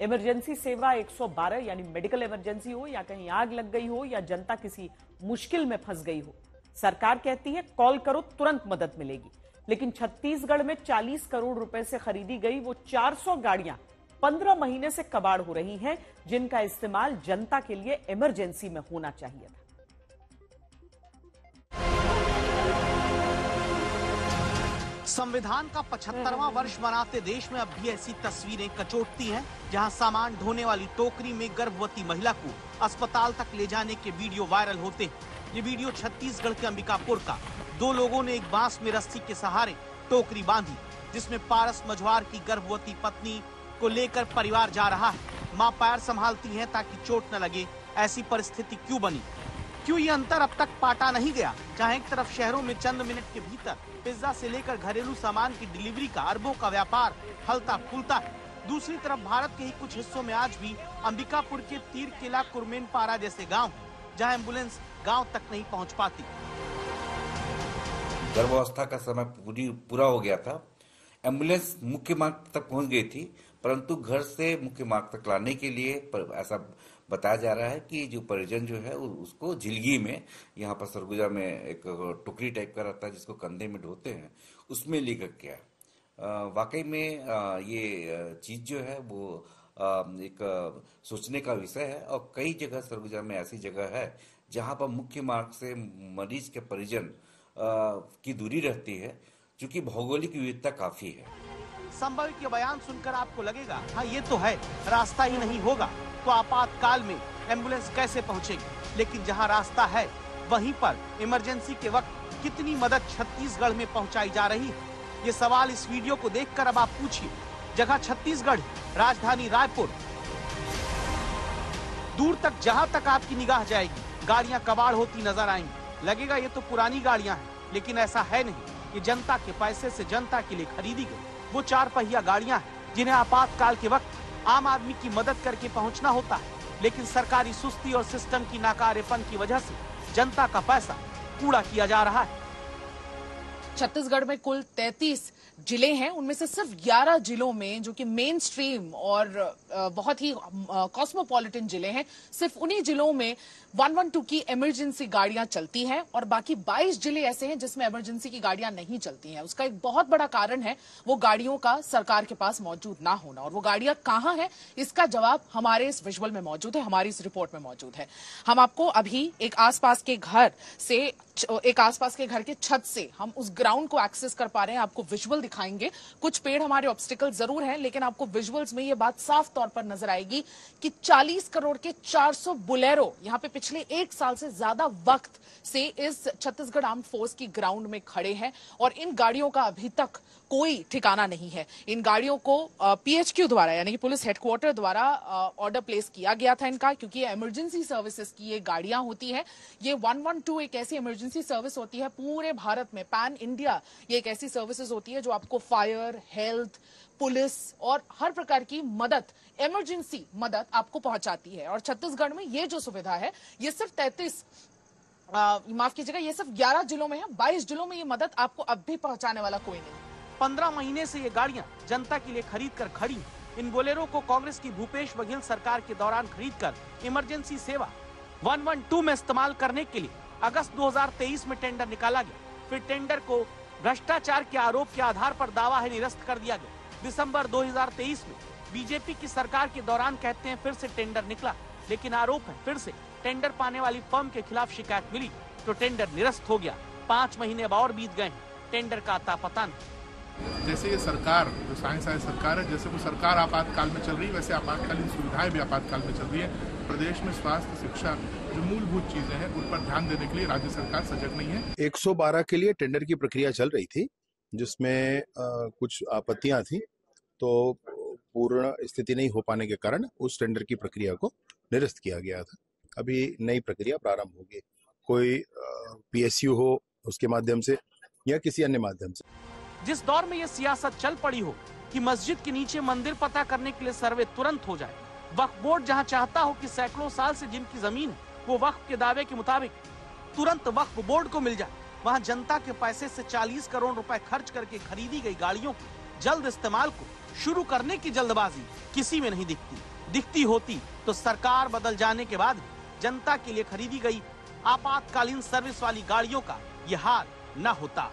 Emergency सेवा 112 यानी medical emergency हो या कहीं आग लग गई हो या जनता किसी मुश्किल में फंस गई हो, सरकार कहती है कॉल करो तुरंत मदद मिलेगी। लेकिन छत्तीसगढ़ में 40 करोड़ रुपए से खरीदी गई वो 400 गाड़ियां 15 महीने से कबाड़ हो रही हैं, जिनका इस्तेमाल जनता के लिए इमरजेंसी में होना चाहिए था। संविधान का 75वां वर्ष मनाते देश में अब भी ऐसी तस्वीरें कचोटती हैं, जहां सामान ढोने वाली टोकरी में गर्भवती महिला को अस्पताल तक ले जाने के वीडियो वायरल होते हैं। ये वीडियो छत्तीसगढ़ के अंबिकापुर का। 2 लोगों ने एक बांस में रस्सी के सहारे टोकरी बांधी, जिसमें पारस मझवार की गर्भवती पत्नी को लेकर परिवार जा रहा है। मां पैर संभालती हैं ताकि चोट न लगे। ऐसी परिस्थिति क्यों बनी? क्यों ये अंतर अब तक पाटा नहीं गया? जहां एक तरफ शहरों में चंद मिनट के भीतर पिज्जा से लेकर घरेलू सामान की डिलीवरी का अरबों का व्यापार फलता फूलता है, दूसरी तरफ भारत के ही कुछ हिस्सों में आज भी अंबिकापुर के तीर किला कुरमेनपारा जैसे गांव हैं, जहां एम्बुलेंस गांव तक नहीं पहुंच पाती। गर्भावस्था का समय पूरा हो गया था। एम्बुलेंस मुख्य मार्ग तक पहुंच गई थी, परंतु घर से मुख्य मार्ग तक लाने के लिए ऐसा बताया जा रहा है कि जो परिजन जो है उसको झिलगी में, यहाँ पर सरगुजा में एक टोकरी टाइप का रहता है जिसको कंधे में ढोते हैं, उसमें लेकर गया। वाकई में ये चीज जो है वो एक सोचने का विषय है। और कई जगह सरगुजा में ऐसी जगह है जहाँ पर मुख्य मार्ग से मरीज के परिजन की दूरी रहती है, क्योंकि भौगोलिक विविधता काफी है। संभव के बयान सुनकर आपको लगेगा हाँ ये तो है, रास्ता ही नहीं होगा तो आपातकाल में एम्बुलेंस कैसे पहुंचेगी? लेकिन जहां रास्ता है वहीं पर इमरजेंसी के वक्त कितनी मदद छत्तीसगढ़ में पहुंचाई जा रही है? ये सवाल इस वीडियो को देखकर अब आप पूछिए। जगह छत्तीसगढ़, राजधानी रायपुर। दूर तक जहां तक आपकी निगाह जाएगी गाड़ियां कबाड़ होती नजर आएंगी। लगेगा ये तो पुरानी गाड़ियां हैं, लेकिन ऐसा है नहीं। ये जनता के पैसे से जनता के लिए खरीदी गई वो 4 पहिया गाड़ियां हैं, जिन्हें आपातकाल के वक्त आम आदमी की मदद करके पहुंचना होता है। लेकिन सरकारी सुस्ती और सिस्टम की नाकारेपन की वजह से जनता का पैसा कूड़ा किया जा रहा है। छत्तीसगढ़ में कुल 33 जिले हैं, उनमें से सिर्फ 11 जिलों में, जो कि मेन स्ट्रीम और बहुत ही कॉस्मोपॉलिटन जिले हैं, सिर्फ उन्हीं जिलों में 112 की इमरजेंसी गाड़ियां चलती हैं और बाकी 22 जिले ऐसे हैं जिसमें इमरजेंसी की गाड़ियां नहीं चलती हैं। उसका एक बहुत बड़ा कारण है वो गाड़ियों का सरकार के पास मौजूद ना होना। और वो गाड़ियां कहां हैं, इसका जवाब हमारे इस विजुअल में मौजूद है, हमारी इस रिपोर्ट में मौजूद है। हम आपको अभी एक आसपास के घर के छत से हम उस ग्राउंड को एक्सेस कर पा रहे हैं, आपको विजुअल दिखाएंगे। कुछ पेड़ हमारे ऑब्स्टिकल जरूर हैं, लेकिन आपको विजुअल्स में ये बात साफ तौर पर नजर आएगी कि 40 करोड़ के 400 बुलेरो यहां पे पिछले 1 साल से ज्यादा वक्त से इस छत्तीसगढ़ आर्म्ड फोर्स की ग्राउंड में खड़े हैं और इन गाड़ियों का अभी तक कोई ठिकाना नहीं है। इन गाड़ियों को पीएचक्यू द्वारा यानी कि पुलिस हेडक्वार्टर द्वारा ऑर्डर प्लेस किया गया था इनका, क्योंकि ये इमरजेंसी सर्विसेज की ये गाड़ियां होती है। ये 112 एक ऐसी इमरजेंसी सर्विस होती है पूरे भारत में, पैन इंडिया ये एक ऐसी सर्विसेज होती है जो आपको फायर, हेल्थ, पुलिस और हर प्रकार की मदद, इमरजेंसी मदद आपको पहुंचाती है। और छत्तीसगढ़ में ये जो सुविधा है ये सिर्फ 11 जिलों में है। 22 जिलों में ये मदद आपको अब भी पहुंचाने वाला कोई नहीं। 15 महीने से ये गाड़ियां जनता के लिए खरीद कर खड़ी हैं। इन बोलेरो को कांग्रेस की भूपेश बघेल सरकार के दौरान खरीदकर इमरजेंसी सेवा 112 में इस्तेमाल करने के लिए अगस्त 2023 में टेंडर निकाला गया। फिर टेंडर को भ्रष्टाचार के आरोप के आधार पर दावा है निरस्त कर दिया गया। दिसंबर 2023 में बीजेपी की सरकार के दौरान कहते हैं फिर से टेंडर निकला, लेकिन आरोप है फिर से टेंडर पाने वाली फर्म के खिलाफ शिकायत मिली तो टेंडर निरस्त हो गया। 5 महीने अब और बीत गए हैं, टेंडर का अता पता नहीं। जैसे ये सरकार जो साइंस सरकार है, जैसे वो सरकार आपातकाल में चल रही है, वैसे आपातकालीन सुविधाएं भी आपातकाल में चल रही है। प्रदेश में स्वास्थ्य, शिक्षा जो मूलभूत चीजें हैं उन पर ध्यान देने के लिए राज्य सरकार सजग नहीं है। 112 के लिए टेंडर की प्रक्रिया चल रही थी, जिसमें कुछ आपत्तियां थी, तो पूर्ण स्थिति नहीं हो पाने के कारण उस टेंडर की प्रक्रिया को निरस्त किया गया था। अभी नई प्रक्रिया प्रारंभ होगी, कोई पीएसयू हो उसके माध्यम से या किसी अन्य माध्यम से। जिस दौर में ये सियासत चल पड़ी हो कि मस्जिद के नीचे मंदिर पता करने के लिए सर्वे तुरंत हो जाए, वक्फ बोर्ड जहां चाहता हो कि सैकड़ों साल से जिनकी जमीन है वो वक्फ के दावे के मुताबिक तुरंत वक्फ बोर्ड को मिल जाए, वहां जनता के पैसे से 40 करोड़ रुपए खर्च करके खरीदी गई गाड़ियों के जल्द इस्तेमाल को शुरू करने की जल्दबाजी किसी में नहीं दिखती होती तो सरकार बदल जाने के बाद जनता के लिए खरीदी गई आपातकालीन सर्विस वाली गाड़ियों का ये हाल न होता।